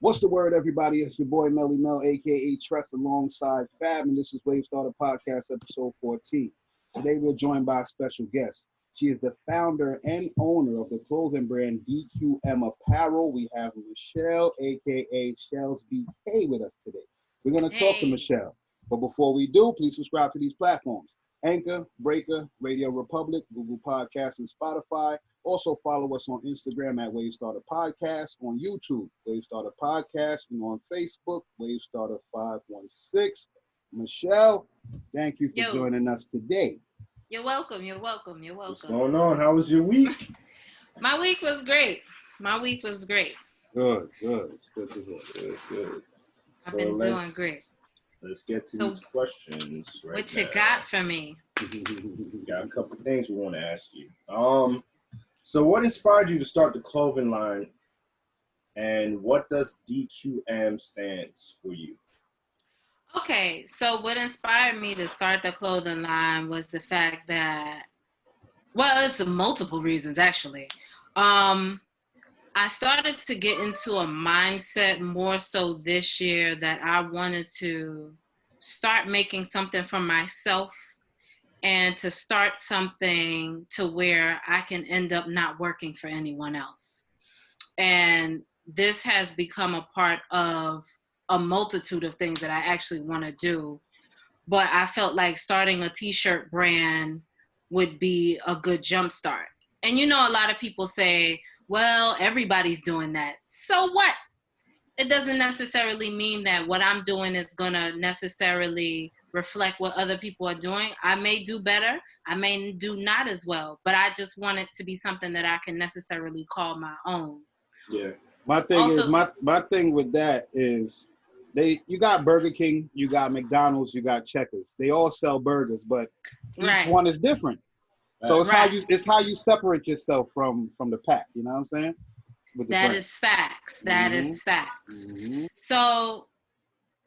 What's the word, everybody? It's your boy Melly Mel, aka Tress, alongside Fab, and this is Wavestarterz Podcast, episode 14. Today we're joined by a special guest. She is the founder and owner of the clothing brand DQM Apparel. We have Michelle, aka ShellsBK, with us today. We're going to talk to Michelle. But before we do, please subscribe to these platforms: Anchor, Breaker, RadioPublic, Google Podcasts, and Spotify. Also follow us on Instagram at Wavestarterz Podcast, on YouTube, Wavestarterz Podcast, and on Facebook, Wavestarterz516. Michelle, thank you for joining us today. You're welcome. You're welcome. You're welcome. What's going on? How was your week? My week was great. Good. It's good to hear. Good. I've been doing great. Let's get to these questions right What now. you got for me? Got a couple things we want to ask you. So what inspired you to start the clothing line, and what does DQM stands for you? Okay, so what inspired me to start the clothing line was the fact that, well, it's multiple reasons actually. I started to get into a mindset more so this year that I wanted to start making something for myself and to start something to where I can end up not working for anyone else. And this has become a part of a multitude of things that I actually want to do. But I felt like starting a t-shirt brand would be a good jumpstart. And you know, a lot of people say, well, everybody's doing that. So what? It doesn't necessarily mean that what I'm doing is going to necessarily reflect what other people are doing. I may do better. I may do not as well. But I just want it to be something that I can necessarily call my own. Yeah. My thing with that is you got Burger King, you got McDonald's, you got Checkers. They all sell burgers, but each one is different. So it's how you separate yourself from the pack. You know what I'm saying? That is facts. Mm-hmm. So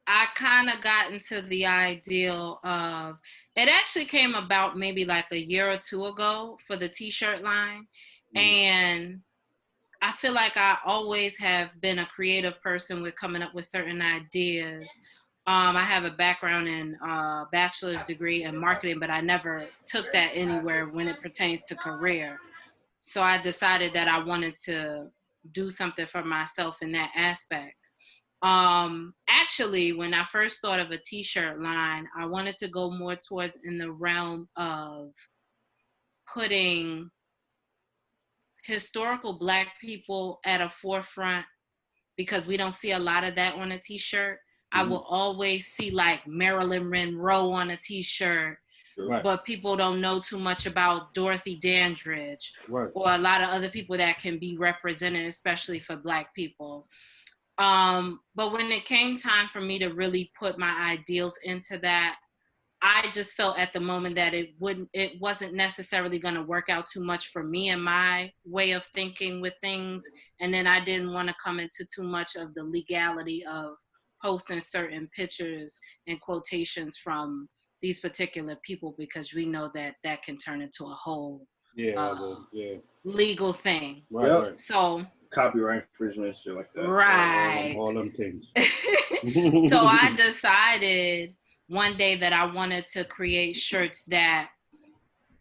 I kind of got into the ideal of, it actually came about maybe like a year or two ago for the t-shirt line. Mm-hmm. And I feel like I always have been a creative person with coming up with certain ideas. I have a background in bachelor's degree in marketing, but I never took that anywhere when it pertains to career. So I decided that I wanted to do something for myself in that aspect. Actually, when I first thought of a t-shirt line, I wanted to go more towards in the realm of putting historical Black people at a forefront, because we don't see a lot of that on a t-shirt. I will always see like Marilyn Monroe on a t-shirt, but people don't know too much about Dorothy Dandridge or a lot of other people that can be represented, especially for Black people. But when it came time for me to really put my ideals into that, I just felt at the moment that it wasn't necessarily going to work out too much for me and my way of thinking with things. And then I didn't want to come into too much of the legality of posting certain pictures and quotations from these particular people, because we know that that can turn into a whole legal thing. Right. So copyright infringement, shit like that. Right. All them things. So I decided one day that I wanted to create shirts that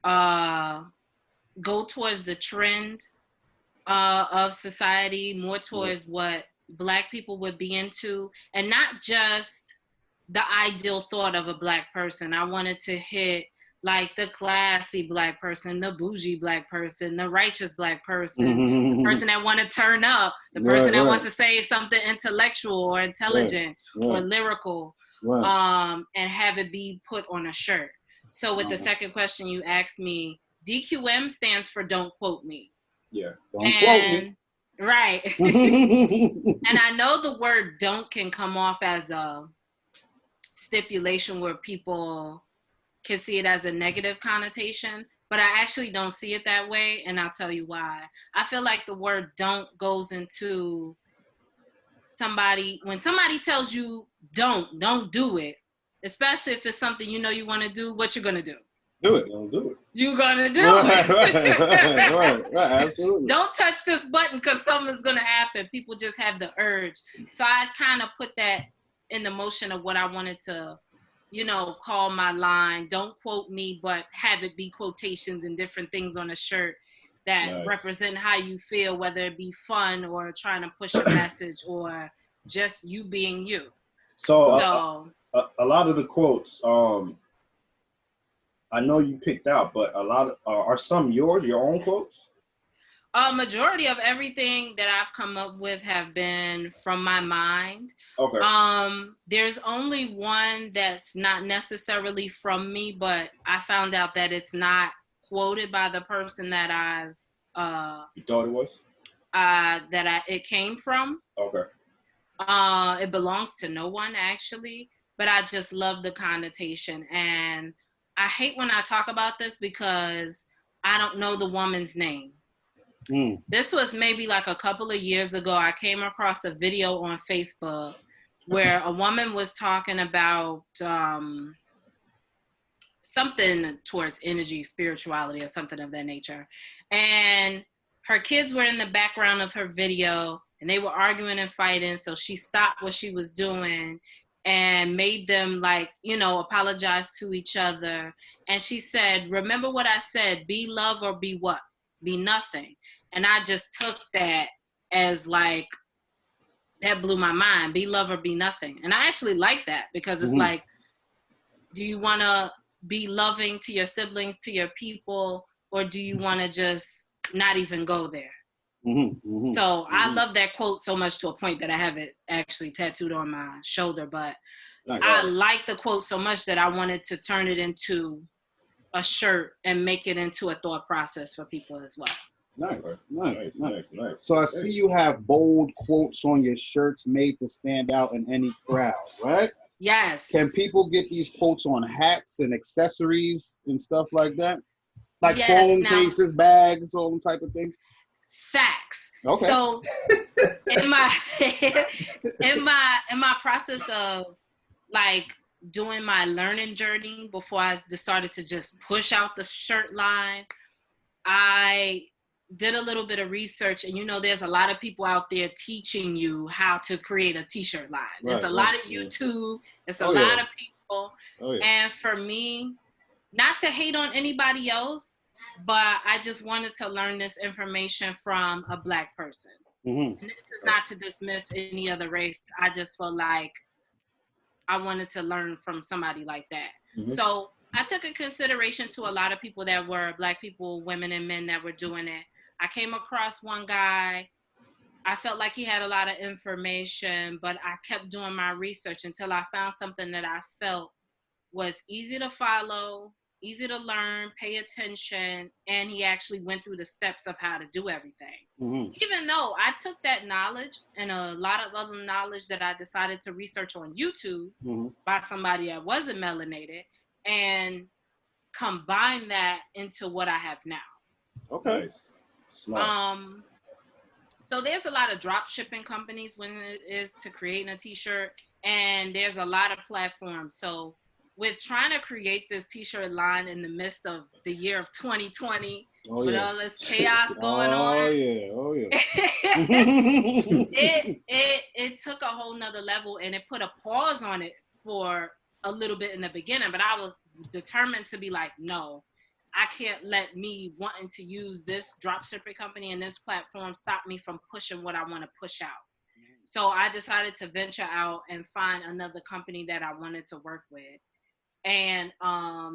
go towards the trend of society, more towards what Black people would be into, and not just the ideal thought of a Black person. I wanted to hit like the classy Black person, the bougie Black person, the righteous Black person, the person that want to turn up, the person that wants to say something intellectual or intelligent or lyrical, and have it be put on a shirt. So with the second question you asked me, DQM stands for Don't Quote Me. Yeah. Don't quote me. Right. And I know the word don't can come off as a stipulation where people can see it as a negative connotation, but I actually don't see it that way, and I'll tell you why. I feel like the word don't goes into when somebody tells you don't do it, especially if it's something you know you want to do, what you're going to do. Do it. Don't do it. you're gonna do Right, absolutely. Don't touch this button because something's gonna happen. People just have the urge. So I kind of put that in the motion of what I wanted to, call my line. Don't quote me, but have it be quotations and different things on a shirt that represent how you feel, whether it be fun or trying to push a message or just you being you. So a lot of the quotes, I know you picked out, but a lot of, are some your own quotes? Majority of everything that I've come up with have been from my mind. Okay. There's only one that's not necessarily from me, but I found out that it's not quoted by the person that I've you thought it was? It came from. Okay. It belongs to no one actually, but I just love the connotation. And I hate when I talk about this because I don't know the woman's name. This was maybe like a couple of years ago. I came across a video on Facebook where a woman was talking about something towards energy, spirituality, or something of that nature. And her kids were in the background of her video and they were arguing and fighting. So she stopped what she was doing and made them apologize to each other. And she said, remember what I said, be love or be what? Be nothing. And I just took that as that blew my mind, be love or be nothing. And I actually like that because it's do you want to be loving to your siblings, to your people, or do you want to just not even go there? So I love that quote so much to a point that I have it actually tattooed on my shoulder. But I like the quote so much that I wanted to turn it into a shirt and make it into a thought process for people as well. Nice. So I see you have bold quotes on your shirts made to stand out in any crowd, right? Yes. Can people get these quotes on hats and accessories and stuff like that? Like phone cases, bags, all them type of things? Facts. Okay. So in my process of doing my learning journey before I started to just push out the shirt line, I did a little bit of research, and there's a lot of people out there teaching you how to create a t-shirt line. There's a lot of YouTube. There's a lot of people. And for me, not to hate on anybody else, but I just wanted to learn this information from a Black person. And this is not to dismiss any other race. I just felt like I wanted to learn from somebody like that. So I took in consideration to a lot of people that were Black people, women and men that were doing it. I came across one guy. I felt like he had a lot of information, but I kept doing my research until I found something that I felt was easy to follow, easy to learn, pay attention, and he actually went through the steps of how to do everything. Even though I took that knowledge and a lot of other knowledge that I decided to research on YouTube by somebody that wasn't melanated and combine that into what I have now. Okay. Smart. So there's a lot of drop shipping companies when it is to creating a t-shirt, and there's a lot of platforms. So with trying to create this t-shirt line in the midst of the year of 2020, with all this chaos going on. It took a whole nother level, and it put a pause on it for a little bit in the beginning, but I was determined to be like, no, I can't let me wanting to use this drop shipping company and this platform stop me from pushing what I want to push out. So I decided to venture out and find another company that I wanted to work with. And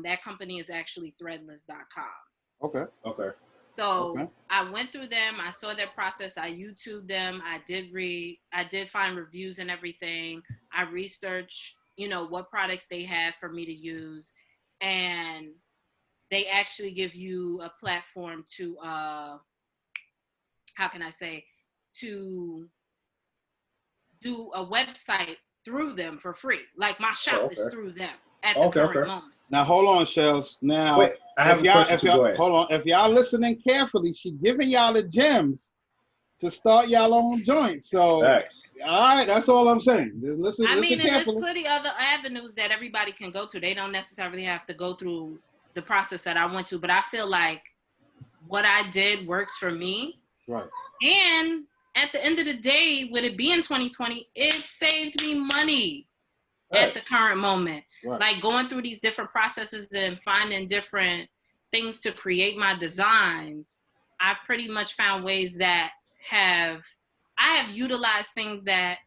that company is actually threadless.com. Okay. So I went through them. I saw their process. I YouTubed them. I did find reviews and everything. I researched, what products they had for me to use. And they actually give you a platform to, to do a website through them for free. Like my shop is through them at the current moment. Now hold on, Shells. Now, wait, I have a question. Hold on. If y'all listening carefully, she giving y'all the gems to start y'all own joint. So, all right, that's all I'm saying. Listen and carefully. there's plenty other avenues that everybody can go to. They don't necessarily have to go through the process that I went to, but I feel like what I did works for me. Right. And at the end of the day, with it being 2020, it saved me money at the current moment. Right. Like going through these different processes and finding different things to create my designs, I pretty much found ways that I have utilized things that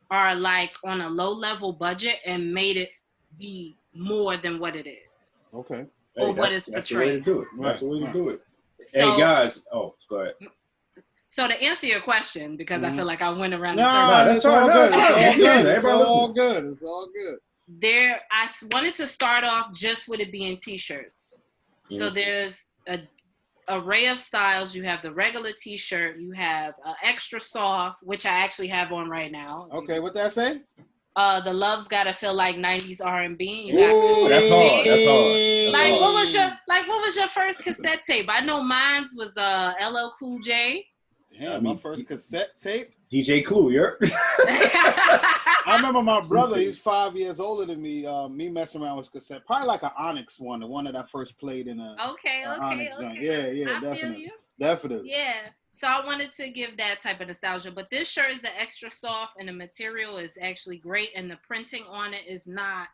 are like on a low level budget and made it be more than what it is. Okay. Or what is portrayed. That's the way to do it. That's the way to do it. So, hey guys, go ahead. So to answer your question, because I feel like I went around no, the circle. that's all good. It's all good. It's all good. I wanted to start off just with it being t-shirts. So there's an array of styles. You have the regular t-shirt. You have extra soft, which I actually have on right now. Okay, what that say? The love's gotta feel like 90s R&B. That's hard. What was your first cassette tape? I know mine's was LL Cool J. Damn, my first cassette tape. DJ Clue, I remember my brother, he's 5 years older than me. Me messing around with cassette, probably like an Onyx one, the one that I first played in a Onyx joint. Yeah, definitely. Yeah. So I wanted to give that type of nostalgia, but this shirt is the extra soft, and the material is actually great, and the printing on it is not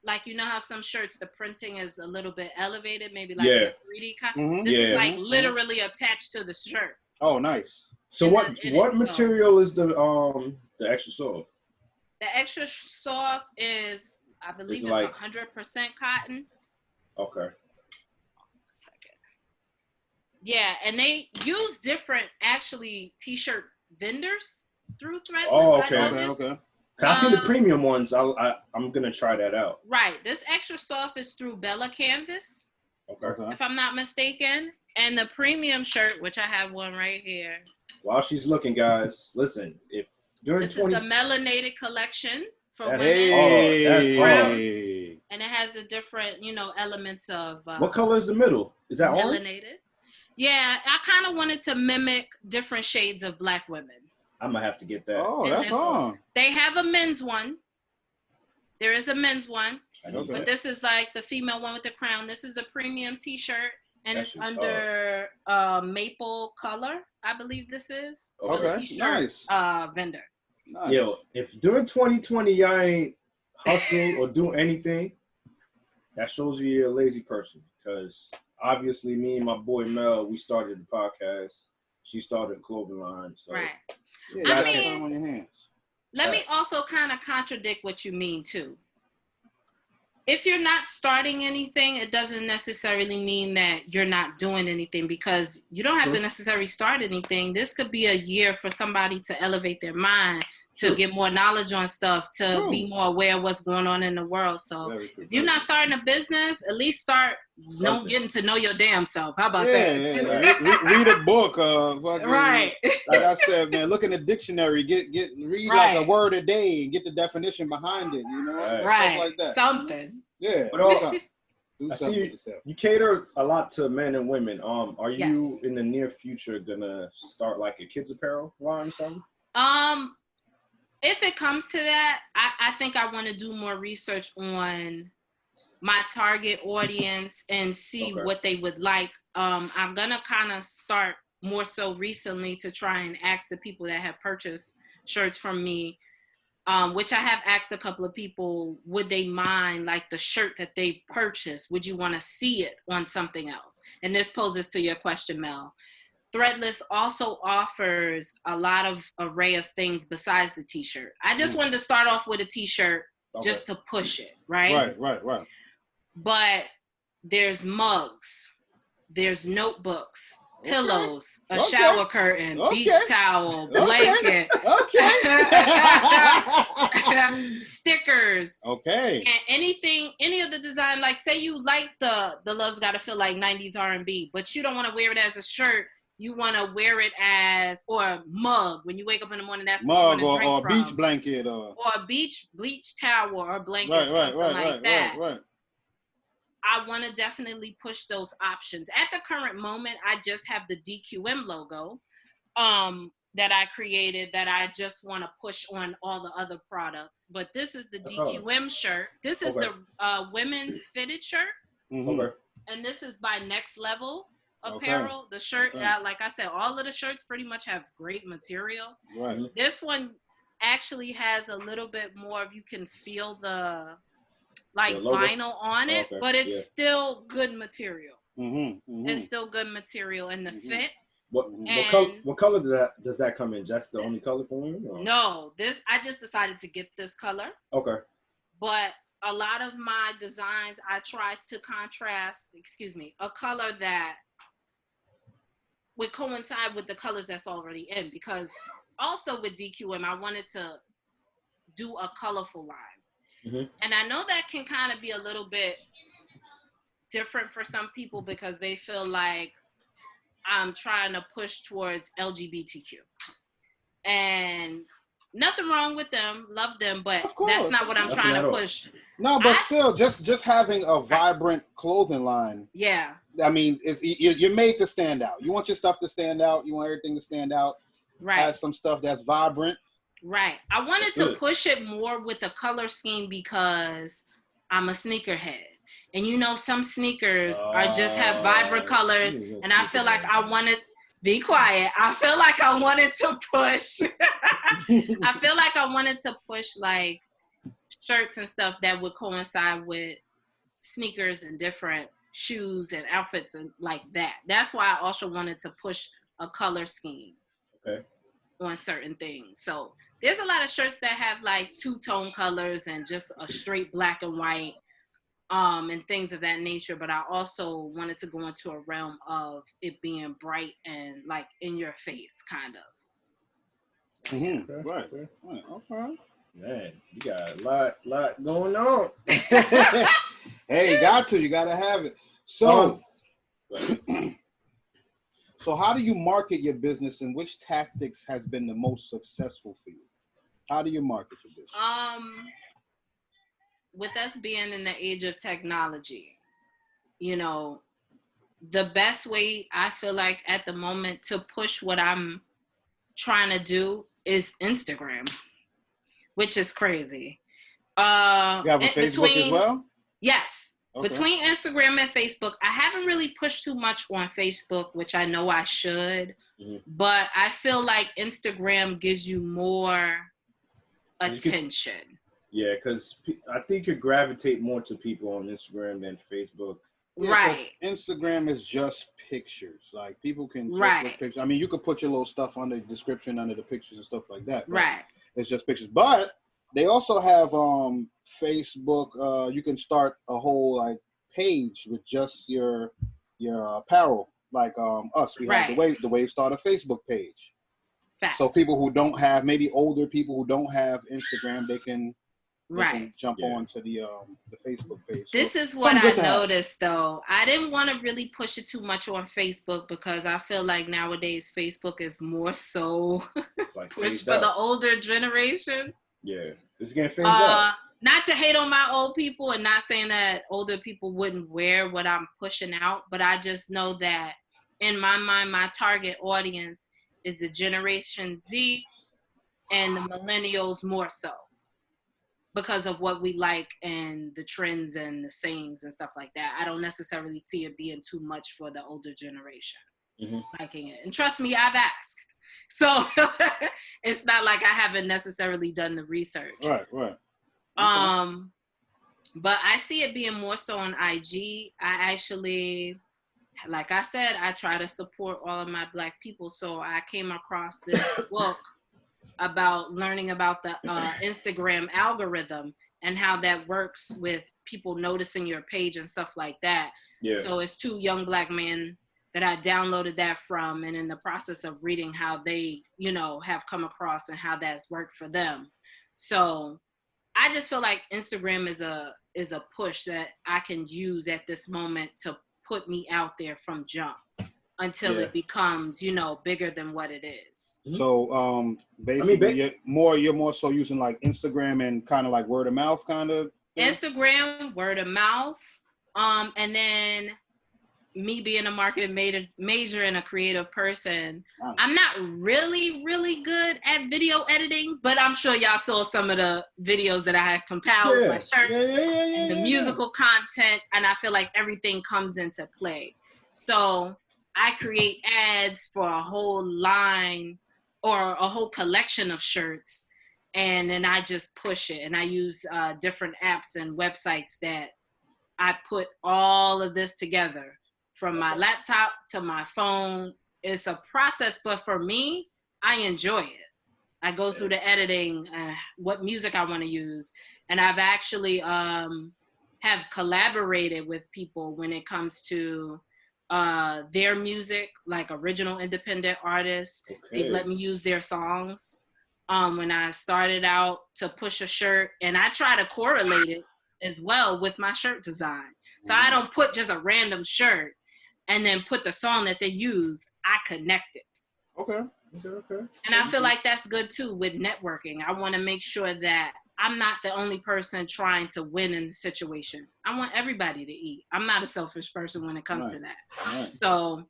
like, you know how some shirts the printing is a little bit elevated, maybe like a 3D kind. This is like literally attached to the shirt. Oh, nice. So what material is the extra soft? The extra soft is, I believe it's like 100% cotton. Okay. One second. Yeah, and they use different actually t-shirt vendors through Threadless. Oh, okay. I see the premium ones. I'm gonna try that out. Right. This extra soft is through Bella Canvas. Okay. If I'm not mistaken. And the premium shirt, which I have one right here. While she's looking, guys, listen. If during this is the melanated collection for women. That's hard. And it has the different, elements of. What color is the middle? Is that melanated? Orange? Yeah, I kind of wanted to mimic different shades of Black women. I'm gonna have to get that. Oh, that's hard. They have a men's one. There is a men's one, but this is like the female one with the crown. This is the premium T-shirt. And it's under maple color, I believe this is. Okay, the t-shirt, nice. Vendor. Nice. Yo, if during 2020 y'all ain't hustle or do anything, that shows you're a lazy person. Because obviously me and my boy Mel, we started the podcast. She started a clothing line. So right. Yeah, time on your hands. Let me also kind of contradict what you mean too. If you're not starting anything, it doesn't necessarily mean that you're not doing anything, because you don't have to necessarily start anything. This could be a year for somebody to elevate their mind, to get more knowledge on stuff, to be more aware of what's going on in the world. So if you're not starting a business, at least start getting to know your damn self. How about that? Yeah. Read a book. Right. Like I said, man, look in the dictionary. Read like a word a day and get the definition behind it. Right. Stuff like that. Something. Yeah. But I see you cater a lot to men and women. Are you in the near future gonna start like a kids apparel line or something? If it comes to that, I think I want to do more research on my target audience and see what they would like. I'm gonna kind of start more so recently to try and ask the people that have purchased shirts from me, which I have asked a couple of people, would they mind like the shirt that they purchased? Would you want to see it on something else? And this poses to your question, Mel. Threadless also offers a lot of array of things besides the t-shirt. I just wanted to start off with a t-shirt just to push it, right? Right. But there's mugs, there's notebooks, pillows, a shower curtain, beach towel, blanket, stickers, and any of the design. Like, say you like the Love's Gotta Feel Like 90s R&B, but you don't want to wear it as a shirt. You want to wear it as, or a mug when you wake up in the morning. That's what you want to drink from. Beach blanket, or a bleach towel or blanket, something like that. Right. I want to definitely push those options. At the current moment, I just have the DQM logo that I created that I just want to push on all the other products. But this is the DQM shirt. This is the women's fitted shirt. and this is by Next Level Apparel. Okay. The shirt, Okay. like I said, all of the shirts pretty much have great material. Right. This one actually has a little bit more of, you can feel the vinyl on it, but it's still good material. It's still good material, and the fit. What color does that come in? That's the only color for you? Or? No, I just decided to get this color. Okay. But a lot of my designs, I try to contrast, a color that would coincide with the colors that's already in, because also with DQM, I wanted to do a colorful line. And I know that can kind of be a little bit different for some people because they feel like I'm trying to push towards LGBTQ. And nothing wrong with them, love them, but that's not what I'm trying to push. No, but still, just having a vibrant clothing line. Yeah. I mean, you're made to stand out. You want your stuff to stand out. You want everything to stand out. Right. Have some stuff that's vibrant. Right. I wanted to push it more with a color scheme because I'm a sneakerhead. And you know, some sneakers are just have vibrant colors. And I feel like I wanted, be quiet. I feel like I wanted to push. I feel like I wanted to push like shirts and stuff that would coincide with sneakers and different shoes and outfits and like that. That's why I also wanted to push a color scheme on certain things. So there's a lot of shirts that have like two-tone colors and just a straight black and white and things of that nature. But I also wanted to go into a realm of it being bright and like in your face kind of. So, Right. Okay. Man, you got a lot going on. Hey, you got to have it. So, so how do you market your business, and which tactics has been the most successful for you? How do you market your business? With us being in the age of technology, you know, the best way I feel like at the moment to push what I'm trying to do is Instagram, which is crazy. You have a Facebook as well? Yes. Okay. Between Instagram and Facebook, I haven't really pushed too much on Facebook, which I know I should, but I feel like Instagram gives you more attention. Yeah, because I think you gravitate more to people on Instagram than Facebook. Yeah, right. Instagram is just pictures. Like, people can just look pictures. I mean, you could put your little stuff on the description under the pictures and stuff like that. Right. It's just pictures. But they also have Facebook. You can start a whole like page with just your apparel. Like us, we have the Wavestarterz Facebook page. Fast. So people who don't have, maybe older people who don't have Instagram, they can jump on to the Facebook page. This is what I noticed though. I didn't want to really push it too much on Facebook because I feel like nowadays Facebook is more so like pushed for the older generation. Yeah, it's getting phased out. Not to hate on my old people and not saying that older people wouldn't wear what I'm pushing out, but I just know that in my mind, my target audience is the Generation Z and the millennials more so because of what we like and the trends and the sayings and stuff like that. I don't necessarily see it being too much for the older generation liking it. And trust me, I've asked. So it's not like I haven't necessarily done the research. Right. But I see it being more so on IG. I actually, like I said, I try to support all of my Black people. So I came across this book about learning about the Instagram algorithm and how that works with people noticing your page and stuff like that. Yeah. So it's two young Black men that I downloaded that from, and in the process of reading how they, have come across and how that's worked for them. So I just feel like Instagram is a push that I can use at this moment to put me out there from jump until it becomes, bigger than what it is. So basically you're more so using like Instagram and kind of like word of mouth kind of thing? Instagram, word of mouth. And then me being a marketing major and a creative person, Wow. I'm not really, really good at video editing, but I'm sure y'all saw some of the videos that I have compiled with my shirts and the musical content, and I feel like everything comes into play. So I create ads for a whole line or a whole collection of shirts, and then I just push it, and I use different apps and websites that I put all of this together from my laptop to my phone. It's a process, but for me, I enjoy it. I go through the editing, what music I want to use, and I've actually have collaborated with people when it comes to their music, like original independent artists. They've let me use their songs. When I started out to push a shirt, and I try to correlate it as well with my shirt design. So I don't put just a random shirt and then put the song that they use. I connect it. Okay. And I feel like that's good too with networking. I want to make sure that I'm not the only person trying to win in the situation. I want everybody to eat. I'm not a selfish person when it comes to that. Right. So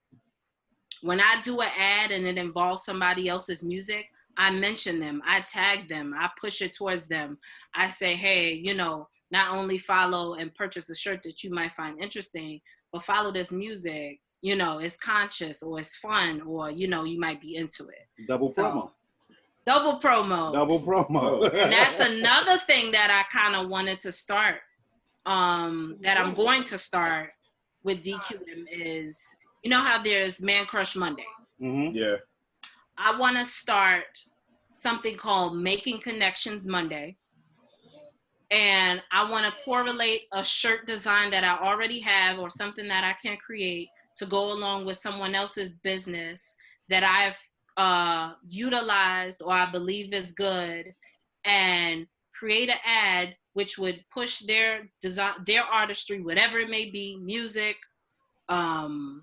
when I do an ad and it involves somebody else's music, I mention them, I tag them, I push it towards them. I say, hey, you know, not only follow and purchase a shirt that you might find interesting, but follow this music. You know, it's conscious or it's fun, or, you know, you might be into it. Double promo. And that's another thing that I kind of wanted to start, that I'm going to start with DQM is, you know how there's Man Crush Monday? Mm-hmm. Yeah. I want to start something called Making Connections Monday. And I want to correlate a shirt design that I already have or something that I can create to go along with someone else's business that I've utilized or I believe is good, and create an ad which would push their design, their artistry, whatever it may be, music, body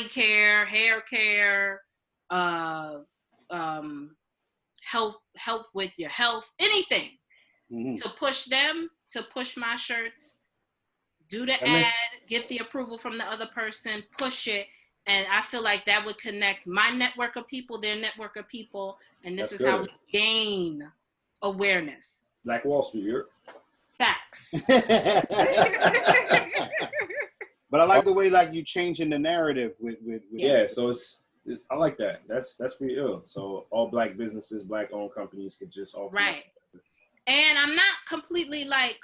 care, hair care, help with your health, anything. To push them, to push my shirts, do the ad, get the approval from the other person, push it. And I feel like that would connect my network of people, their network of people. And this is how we gain awareness. Black Wall Street, here. Facts. But I like the way like you changing the narrative with yeah, so it's I like that. That's pretty ill. So all black businesses, black owned companies could just all right. And I'm not completely like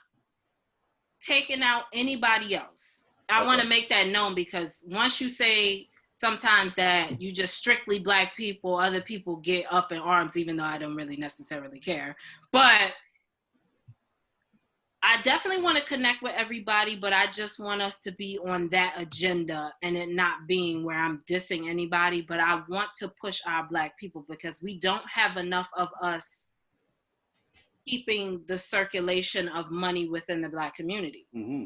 taking out anybody else. I want to make that known, because once you say sometimes that you just strictly black people, other people get up in arms, even though I don't really necessarily care. But I definitely want to connect with everybody, but I just want us to be on that agenda and it not being where I'm dissing anybody. But I want to push our black people, because we don't have enough of us keeping the circulation of money within the black community. Mm-hmm.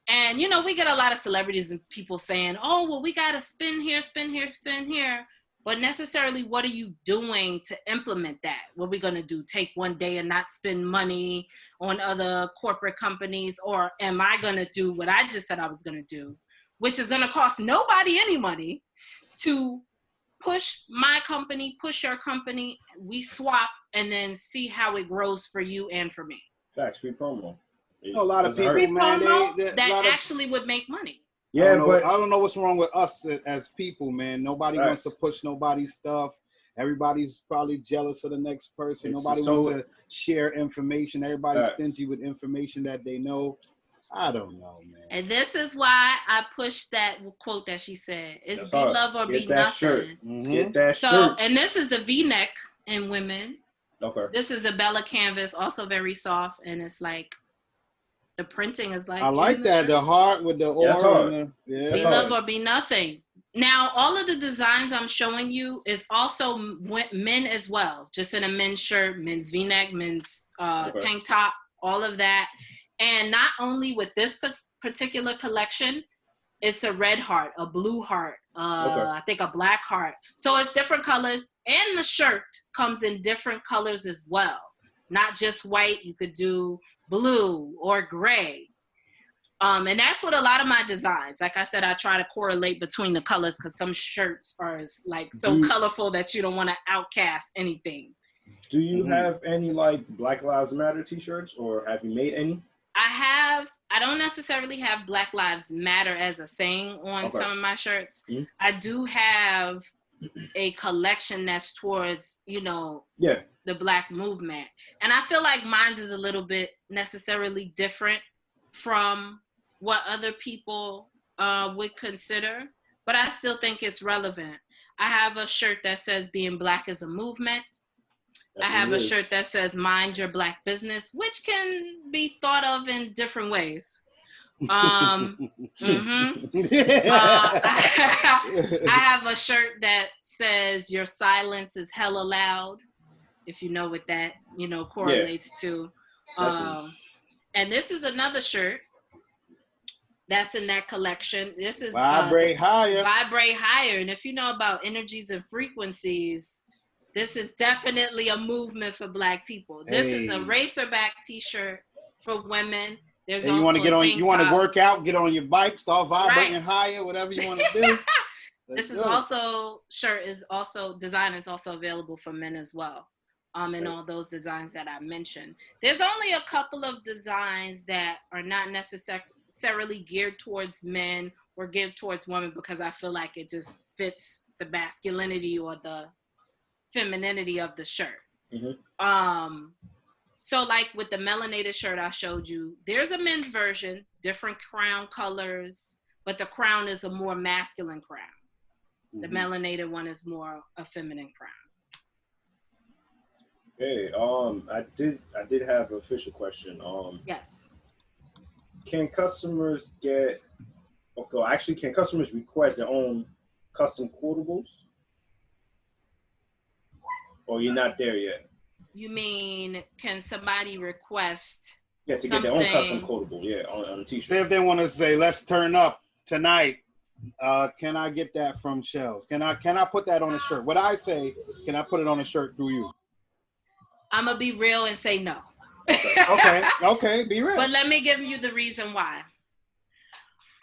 And, you know, we get a lot of celebrities and people saying, oh, well, we got to spend here, spend here, spend here. But necessarily, what are you doing to implement that? What are we going to do? Take one day and not spend money on other corporate companies? Or am I going to do what I just said I was going to do, which is going to cost nobody any money, to push my company, push your company, we swap, and then see how it grows for you and for me. Facts, free promo. A lot of people, man, that actually would make money. Yeah, but I don't know what's wrong with us as people, man. Nobody wants to push nobody's stuff. Everybody's probably jealous of the next person. Nobody wants to share information. Everybody's stingy with information that they know. I don't know, man. And this is why I push that quote that she said. It's be love or be nothing. Shirt. Mm-hmm. Get that shirt. And this is the V-neck in women. Okay. This is the Bella canvas, also very soft, and it's like the printing is like. I like that shirt. The heart with the aura. Be love or be nothing. Now, all of the designs I'm showing you is also men as well, just in a men's shirt, men's V-neck, men's tank top, all of that. And not only with this particular collection, it's a red heart, a blue heart, I think a black heart. So it's different colors, and the shirt comes in different colors as well. Not just white, you could do blue or gray. And that's what a lot of my designs, like I said, I try to correlate between the colors because some shirts are like so colorful that you don't want to outcast anything. Do you have any like Black Lives Matter t-shirts, or have you made any? I don't necessarily have Black Lives Matter as a saying on some of my shirts. I do have a collection that's towards, you know, the Black movement. And I feel like mine is a little bit necessarily different from what other people would consider, but I still think it's relevant. I have a shirt that says being Black is a movement. I have a shirt that says mind your Black business, which can be thought of in different ways. I have a shirt that says your silence is hella loud, if you know what that, you know, correlates to. And this is another shirt that's in that collection. This is Vibrate Higher. Vibrate Higher. And if you know about energies and frequencies, this is definitely a movement for Black people. This is a racerback t-shirt for women. There's also you want to get on, you want to work out, get on your bike, start vibrating higher, whatever you want to do. This is also design is also available for men as well. In all those designs that I mentioned. There's only a couple of designs that are not necessarily geared towards men or geared towards women because I feel like it just fits the masculinity or the femininity of the shirt. So like with the melanated shirt I showed you, there's a men's version, different crown colors, but the crown is a more masculine crown. The melanated one is more a feminine crown. Hey, I did have an official question. Yes. Can customers request their own custom quotables? Or you're not there yet? You mean, can somebody request to get their own custom quotable, on a t-shirt. Say if they want to say, let's turn up tonight, can I get that from Shells? Can I put that on a shirt? What I say, can I put it on a shirt through you? I'm going to be real and say no. Okay, be real. But let me give you the reason why.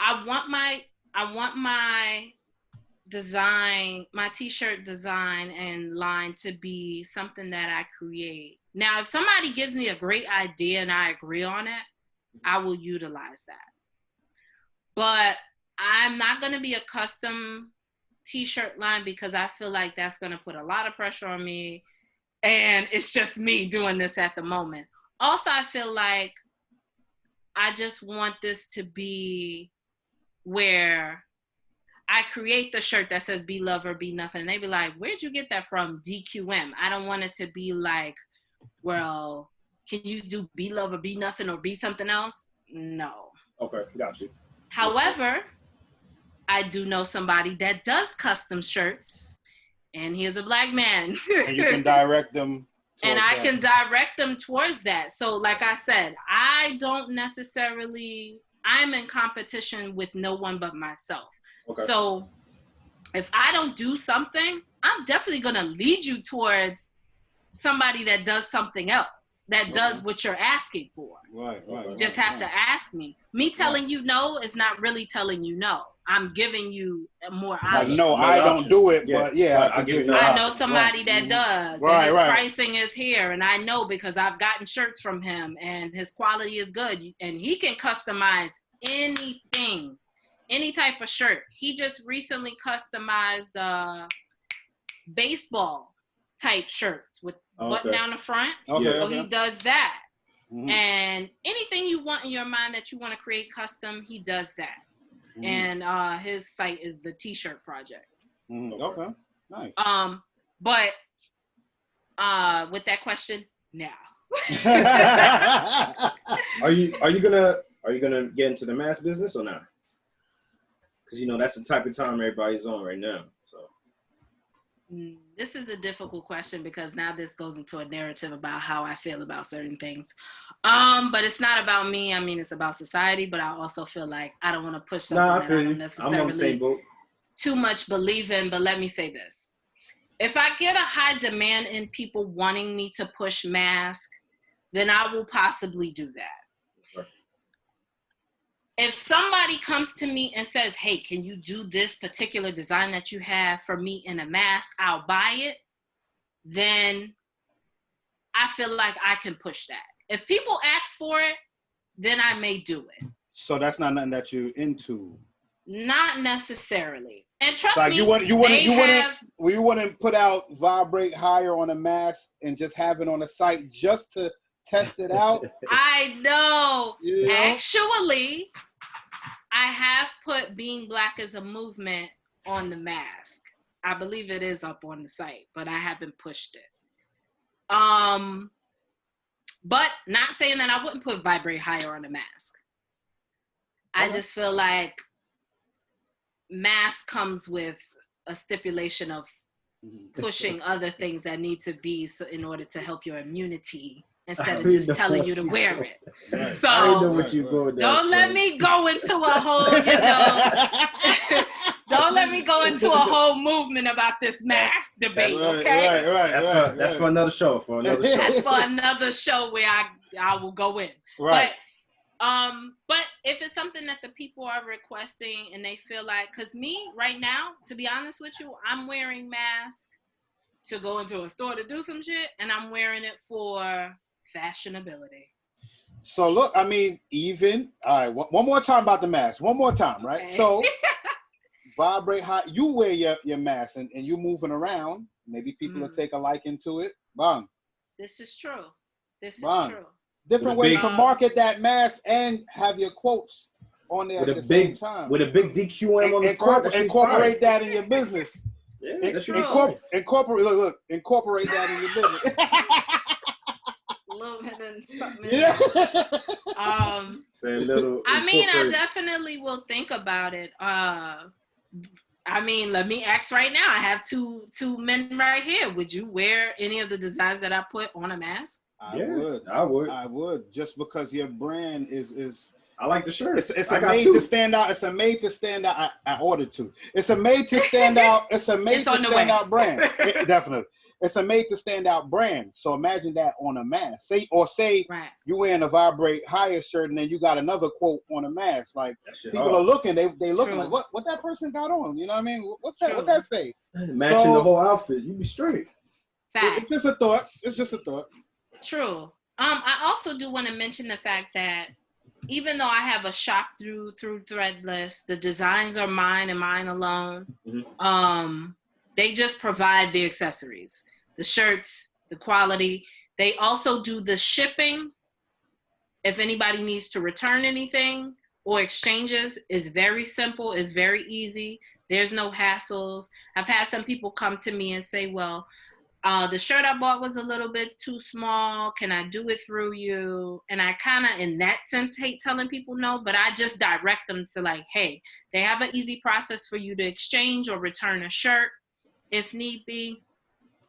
I want my design, my t-shirt design and line to be something that I create. Now, if somebody gives me a great idea and I agree on it, I will utilize that. But I'm not going to be a custom t-shirt line because I feel like that's going to put a lot of pressure on me. And it's just me doing this at the moment. Also, I feel like I just want this to be where I create the shirt that says be love or be nothing. And they be like, where'd you get that from? DQM. I don't want it to be like, well, can you do be love or be nothing or be something else? No. Okay, got you. However, I do know somebody that does custom shirts, and he is a Black man. And you can direct them. And I can direct them towards that. So like I said, I don't necessarily, I'm in competition with no one but myself. Okay. So if I don't do something, I'm definitely going to lead you towards somebody that does something else, that does what you're asking for. Right. You just have to ask me. Me telling you no is not really telling you no. I'm giving you more options. No, I don't do it, but I know somebody that does. And his pricing is here, and I know because I've gotten shirts from him, and his quality is good, and he can customize anything, any type of shirt. He just recently customized baseball type shirts with button down the front. So he does that. Mm-hmm. And anything you want in your mind that you want to create custom, he does that. Mm-hmm. And his site is the T-shirt Project. Mm-hmm. Okay, nice. But with that question, no. Are you gonna get into the mass business or not? Because that's the type of time everybody's on right now. So this is a difficult question because now this goes into a narrative about how I feel about certain things. But it's not about me. I mean, it's about society. But I also feel like I don't want to push something that I don't necessarily too much believe in. But let me say this. If I get a high demand in people wanting me to push mask, then I will possibly do that. if somebody comes to me and says, hey, can you do this particular design that you have for me in a mask? I'll buy it. Then I feel like I can push that. If people ask for it, then I may do it. So that's not nothing that you're into. Not necessarily. And trust like me, you wouldn't put out vibrate higher on a mask and just have it on the site just to test it out. I know. You know. Actually, I have put Being Black as a movement on the mask. I believe it is up on the site, but I haven't pushed it. But not saying that I wouldn't put vibrate higher on a mask. I just feel like mask comes with a stipulation of pushing other things that need to be in order to help your immunity instead of just telling you to wear it. Right. So I know what you're going don't let me go into a whole, don't let me go into a whole movement about this mask debate, okay? Right. That's for another show. That's for another show where I will go in. Right. But if it's something that the people are requesting and they feel like, because me right now, to be honest with you, I'm wearing masks to go into a store to do some shit, and I'm wearing it for fashionability. So look, I mean, all right, one more time about the mask. One more time, right? Okay. So vibrate high, you wear your mask and you're moving around. Maybe people will take a liking to it. Bang. This is true. True. Different ways to market that mask and have your quotes on there at the same time. With a big DQM on the front. Incorporate that in your business. Yeah, that's Incorporate that in your business. A little bit of something. Yeah. Say a little. I mean, I definitely will think about it. I mean, let me ask right now. I have two men right here. Would you wear any of the designs that I put on a mask? I would. Just because your brand is. I like the shirt. It's a made to stand out. It's a made to stand out. I ordered two. It's a made to stand out. It's a made to stand out brand. Definitely. It's a made to stand out brand. So imagine that on a mask. Say right. You wearing a vibrate higher shirt and then you got another quote on a mask. Like people are looking, they looking like what that person got on. You know what I mean? What's that? What that say? Matching the whole outfit. You be straight. Fact. It's just a thought. True. I also do want to mention the fact that even though I have a shop through Threadless, the designs are mine and mine alone. Mm-hmm. They just provide the accessories, the shirts, the quality. They also do the shipping. If anybody needs to return anything or exchanges, is very simple, is very easy. There's no hassles. I've had some people come to me and say, well, the shirt I bought was a little bit too small. Can I do it through you? And I kind of, in that sense, hate telling people no, but I just direct them to like, hey, they have an easy process for you to exchange or return a shirt if need be.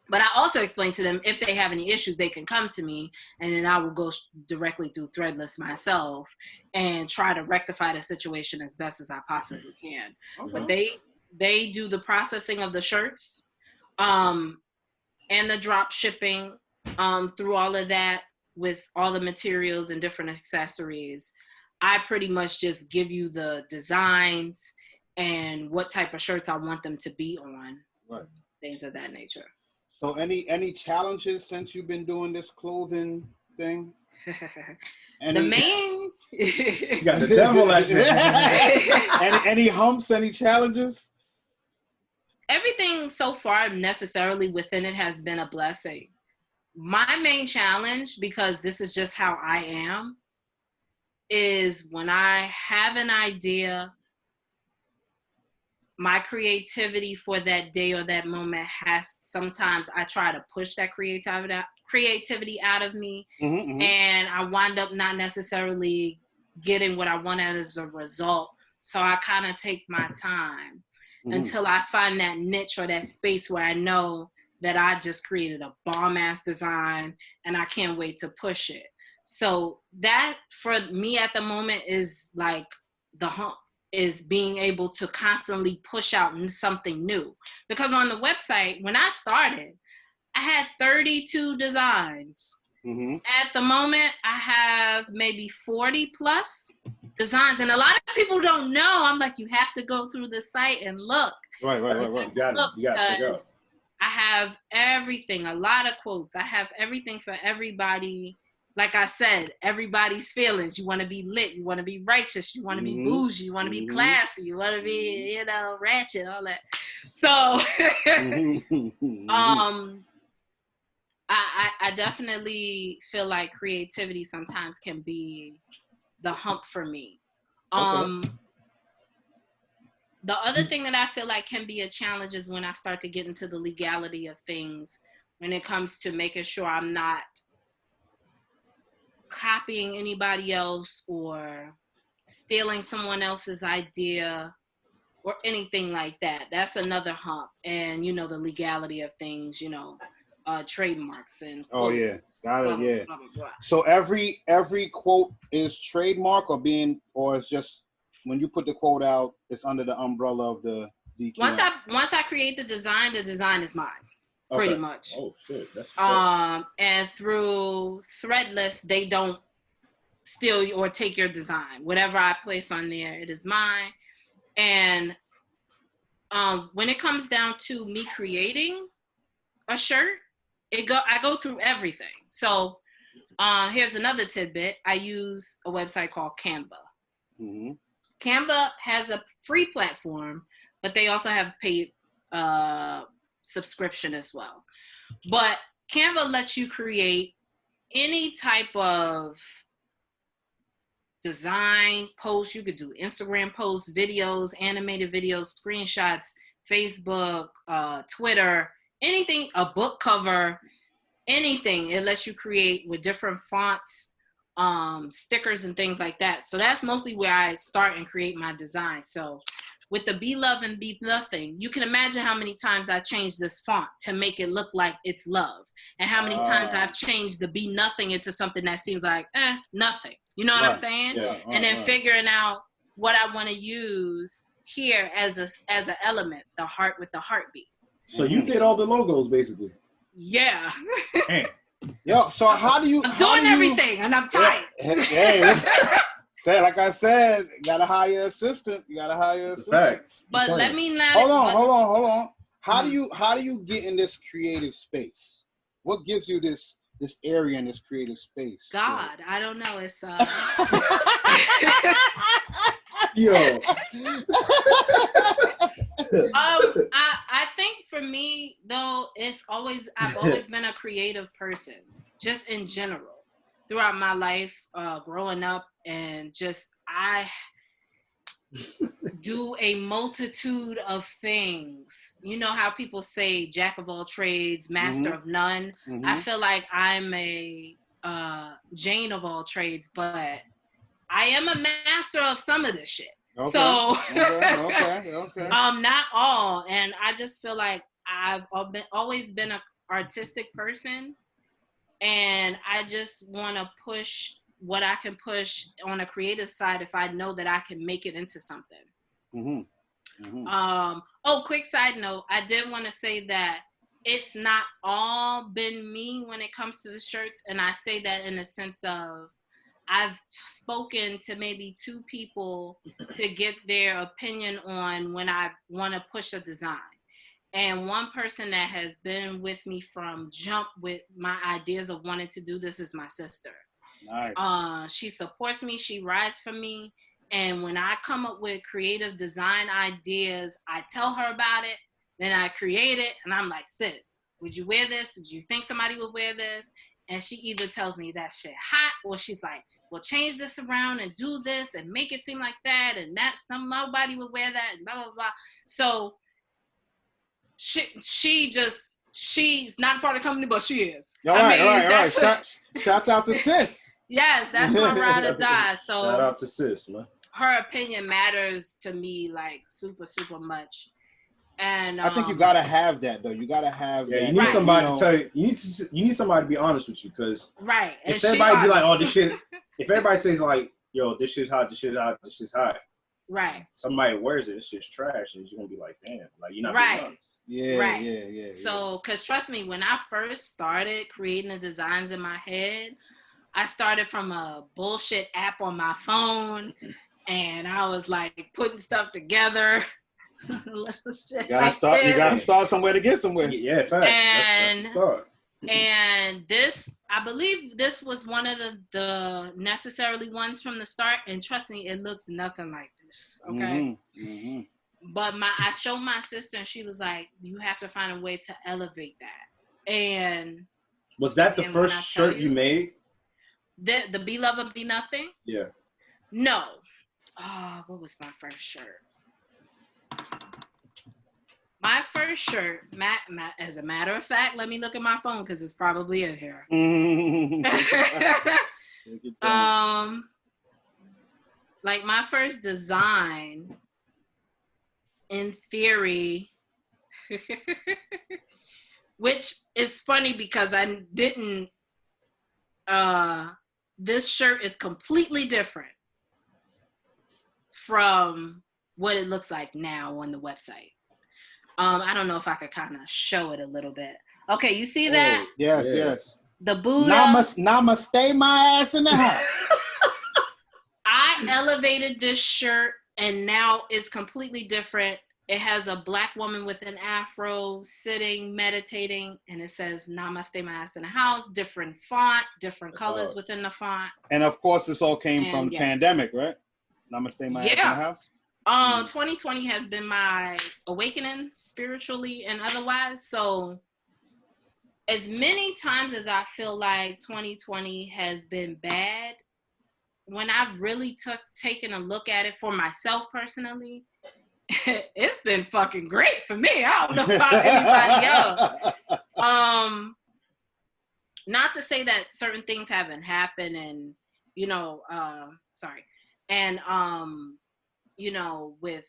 But I also explain to them, if they have any issues, they can come to me, and then I will go directly through Threadless myself and try to rectify the situation as best as I possibly can. Okay. But they do the processing of the shirts, and the drop shipping through all of that with all the materials and different accessories. I pretty much just give you the designs and what type of shirts I want them to be on, right. Things of that nature. So any challenges since you've been doing this clothing thing? The main... You got the devil at you. Any humps, any challenges? Everything so far necessarily within it has been a blessing. My main challenge, because this is just how I am, is when I have an idea, my creativity for that day or that moment sometimes I try to push that creativity out of me, and I wind up not necessarily getting what I want as a result. So I kind of take my time until I find that niche or that space where I know that I just created a bomb-ass design and I can't wait to push it. So that, for me at the moment, is like the hump, is being able to constantly push out something new. Because on the website, when I started, I had 32 designs. At the moment, I have maybe 40 plus. designs. And a lot of people don't know. I'm like, you have to go through the site and look. Right. You got to check out. I have everything, a lot of quotes. I have everything for everybody. Like I said, everybody's feelings. You want to be lit. You want to be righteous. You want to be bougie. You want to be classy. You want to be, ratchet, all that. So, I definitely feel like creativity sometimes can be the hump for me. The other thing that I feel like can be a challenge is when I start to get into the legality of things, when it comes to making sure I'm not copying anybody else or stealing someone else's idea or anything like that. That's another hump. And, the legality of things, trademarks and quotes. Oh yeah, got it. Yeah. Blah, blah, blah. So every quote is trademark or it's just when you put the quote out, it's under the umbrella of the DQM. Once I create the design is mine, pretty much. Oh shit, that's and through Threadless, they don't steal or take your design. Whatever I place on there, it is mine. And when it comes down to me creating a shirt, I go through everything. So here's another tidbit. I use a website called Canva. Mm-hmm. Canva has a free platform, but they also have paid subscription as well. But Canva lets you create any type of design post. You could do Instagram posts, videos, animated videos, screenshots, Facebook, Twitter, anything, a book cover, anything. It lets you create with different fonts, stickers and things like that. So that's mostly where I start and create my design. So with the Be Love and Be Nothing, you can imagine how many times I changed this font to make it look like it's love, and how many times I've changed the Be Nothing into something that seems like nothing. You know what I'm saying? Yeah. And then figuring out what I want to use here as an element, the heart with the heartbeat. So you did all the logos basically. Yeah. Yo, so how do you? I'm doing everything, and I'm tired. Hey, say like I said, you gotta hire an assistant. But let me not. Hold on. How do you get in this creative space? What gives you this area in this creative space? God, I don't know. It's Yo. I think for me though, I've always been a creative person, just in general, throughout my life, growing up, and just I do a multitude of things. You know how people say jack of all trades, master of none. Mm-hmm. I feel like I'm a Jane of all trades, but I am a master of some of this shit. Okay. So okay. not all. And I just feel like I've always been an artistic person, and I just want to push what I can push on a creative side if I know that I can make it into something. Mm-hmm. Mm-hmm. Quick side note, I did want to say that it's not all been me when it comes to the shirts, and I say that in the sense of I've spoken to maybe 2 people to get their opinion on when I want to push a design. And one person that has been with me from jump with my ideas of wanting to do this is my sister. Nice. She supports me. She rides for me. And when I come up with creative design ideas, I tell her about it. Then I create it. And I'm like, sis, would you wear this? Did you think somebody would wear this? And she either tells me that shit hot, or she's like, well, change this around and do this and make it seem like that. And that's nobody would wear that and blah, blah, blah. So she's not a part of the company, but she is. All right. Shouts out to sis. Yes, that's my ride or die. So shout out to sis, man. Her opinion matters to me like super, super much. And I think you gotta have that though. You gotta have that. You need somebody to tell you. You need somebody to be honest with you, because if everybody be like, oh, this shit. If everybody says like, yo, this shit's hot, this shit's hot. Right. Somebody wears it, it's just trash, and you're gonna be like, damn, like you're not being honest. Yeah. So, cause trust me, when I first started creating the designs in my head, I started from a bullshit app on my phone, and I was like putting stuff together. Little shit You gotta start somewhere to get somewhere. Yeah, facts. That's the start. And this, I believe this was one of the necessarily ones from the start. And trust me, it looked nothing like this. Okay. But I showed my sister, and she was like, "You have to find a way to elevate that." And was that the first shirt you made? The Be Love or Be Nothing? Yeah. No. Oh, what was my first shirt? My first shirt, as a matter of fact, let me look at my phone because it's probably in here. Like my first design, in theory, which is funny because I didn't. This shirt is completely different from what it looks like now on the website. I don't know if I could kind of show it a little bit. Okay, you see that? Yes. The Buddha. Namaste my ass in the house. I elevated this shirt, and now it's completely different. It has a black woman with an afro sitting, meditating, and it says Namaste my ass in the house, different font, different colors within the font. And of course, this all came from the pandemic, right? Namaste my ass in the house. 2020 has been my awakening spiritually and otherwise. So as many times as I feel like 2020 has been bad, when I've really taken a look at it for myself personally, it's been fucking great for me. I don't know about anybody else. Not to say that certain things haven't happened and, with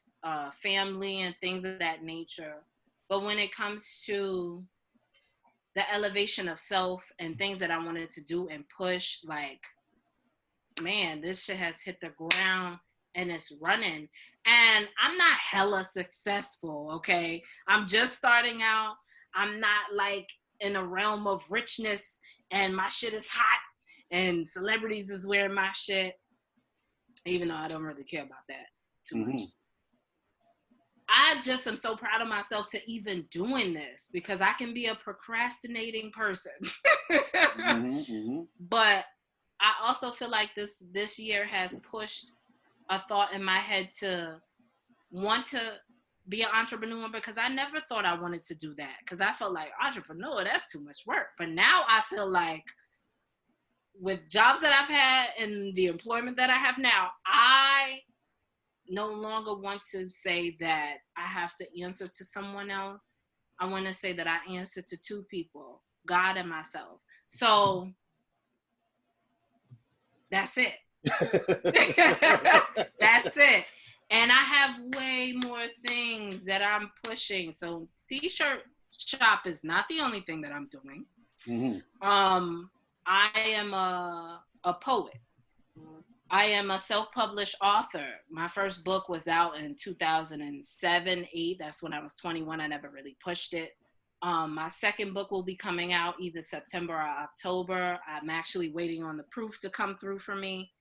family and things of that nature. But when it comes to the elevation of self and things that I wanted to do and push, like, man, this shit has hit the ground and it's running. And I'm not hella successful, okay? I'm just starting out. I'm not like in a realm of richness and my shit is hot and celebrities is wearing my shit, even though I don't really care about that too much. I just am so proud of myself to even doing this because I can be a procrastinating person. But I also feel like this year has pushed a thought in my head to want to be an entrepreneur because I never thought I wanted to do that because I felt like entrepreneur, that's too much work. But now I feel like with jobs that I've had and the employment that I have now, I no longer want to say that I have to answer to someone else. I want to say that I answer to two people, God and myself. So that's it. That's it. And I have way more things that I'm pushing. So t-shirt shop is not the only thing that I'm doing. I am a poet. I am a self-published author. My first book was out in 2007, 8. That's when I was 21. I never really pushed it. My second book will be coming out either September or October. I'm actually waiting on the proof to come through for me.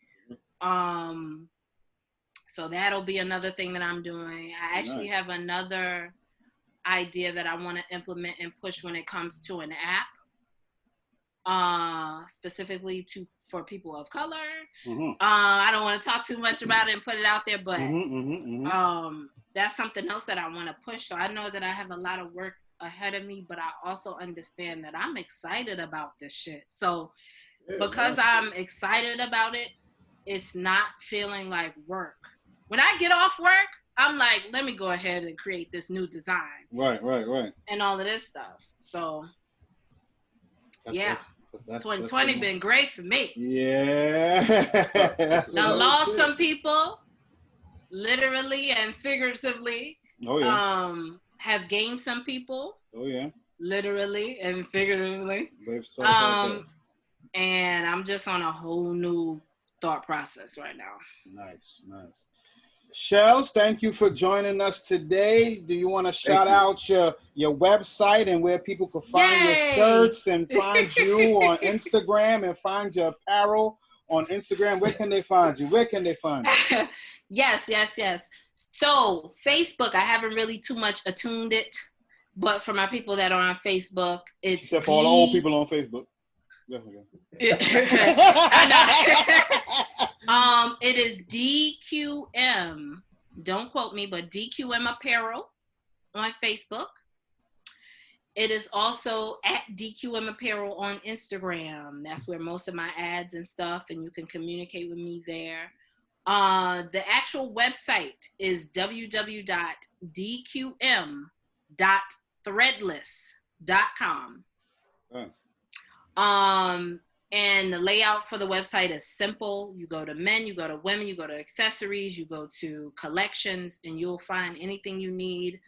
So that'll be another thing that I'm doing. I actually have another idea that I want to implement and push when it comes to an app, specifically for people of color. I don't want to talk too much about it and put it out there, but that's something else that I want to push. So I know that I have a lot of work ahead of me, but I also understand that I'm excited about this shit. So because I'm excited about it, it's not feeling like work. When I get off work, I'm like, let me go ahead and create this new design. Right. And all of this stuff. So, that's 2020 been great for me. Yeah. I lost some people, literally and figuratively. Oh, yeah. Have gained some people. Oh, yeah. Literally and figuratively. And I'm just on a whole new thought process right now. Nice. Shells, thank you for joining us today. Do you want to shout out your website and where people can find your shirts and find you on Instagram and find your apparel on Instagram? Where can they find you? Yes. So Facebook, I haven't really too much attuned it, but for my people that are on Facebook, it's except for all the old people on Facebook. It is DQM. Don't quote me, but DQM Apparel on Facebook. It is also at DQM Apparel on Instagram. That's where most of my ads and stuff, and you can communicate with me there. The actual website is www.dqm.threadless.com. And the layout for the website is simple. You go to men, you go to women, you go to accessories, you go to collections, and you'll find anything you need.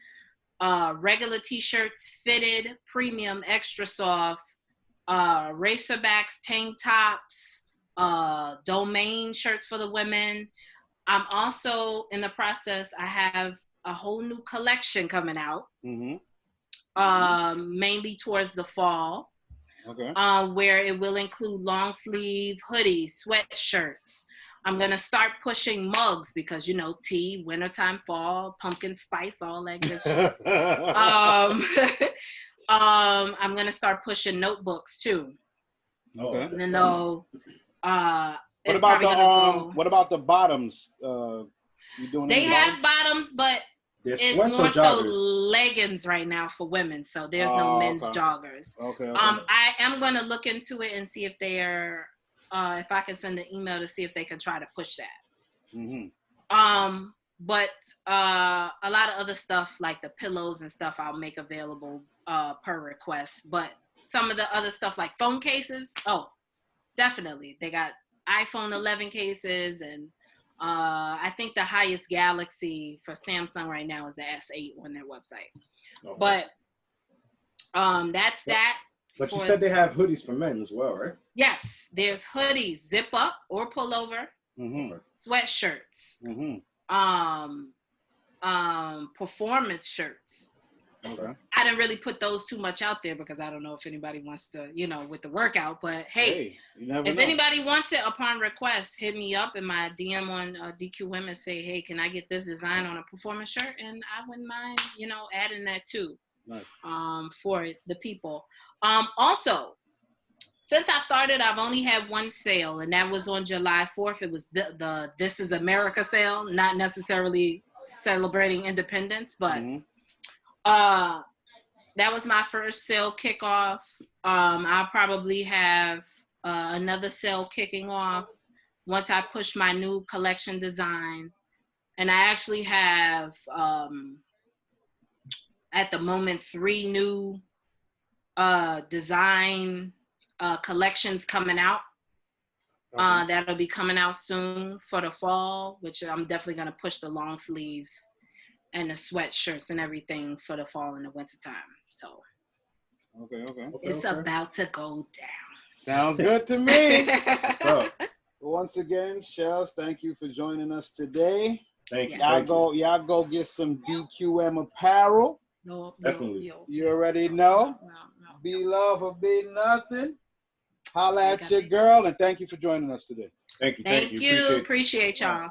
Regular t-shirts, fitted, premium, extra soft, racerbacks, tank tops, domain shirts for the women. I'm also in the process, I have a whole new collection coming out, mainly towards the fall. Okay. Where it will include long sleeve hoodies, sweatshirts. I'm gonna start pushing mugs because tea, wintertime, fall, pumpkin spice, all that good shit. I'm gonna start pushing notebooks too. Okay. Even though what about the bottoms? You doing? They have bottoms, but it's more so leggings right now for women, so there's no men's joggers. Okay. I am going to look into it and see if they're, if I can send an email to see if they can try to push that. But a lot of other stuff like the pillows and stuff I'll make available per request. But some of the other stuff like phone cases, definitely. They got iPhone 11 cases, and I think the highest Galaxy for Samsung right now is the S8 on their website. Okay. But that's that. But you said they have hoodies for men as well, right? Yes, there's hoodies, zip up or pullover, sweatshirts, performance shirts. Okay. I didn't really put those too much out there because I don't know if anybody wants to, with the workout. But hey, if anybody wants it upon request, hit me up in my DM on DQM and say, hey, can I get this design on a performance shirt? And I wouldn't mind, adding that too. Nice. For the people. Also, since I've started, I've only had one sale, and that was on July 4th. It was the This Is America sale, not necessarily celebrating independence, but that was my first sale kickoff. I'll probably have another sale kicking off once I push my new collection design. And I actually have, at the moment, 3 new design collections coming out. That'll be coming out soon for the fall, which I'm definitely going to push the long sleeves and the sweatshirts and everything for the fall and the winter time. So it's about to go down. Sounds good to me. What's up? Once again, Shells, thank you for joining us today. Thank you. Y'all go get some DQM apparel. No, definitely. You already know. No. Be love or be nothing. Holla at your girl, and thank you for joining us today. Thank you. Thank you. Appreciate y'all.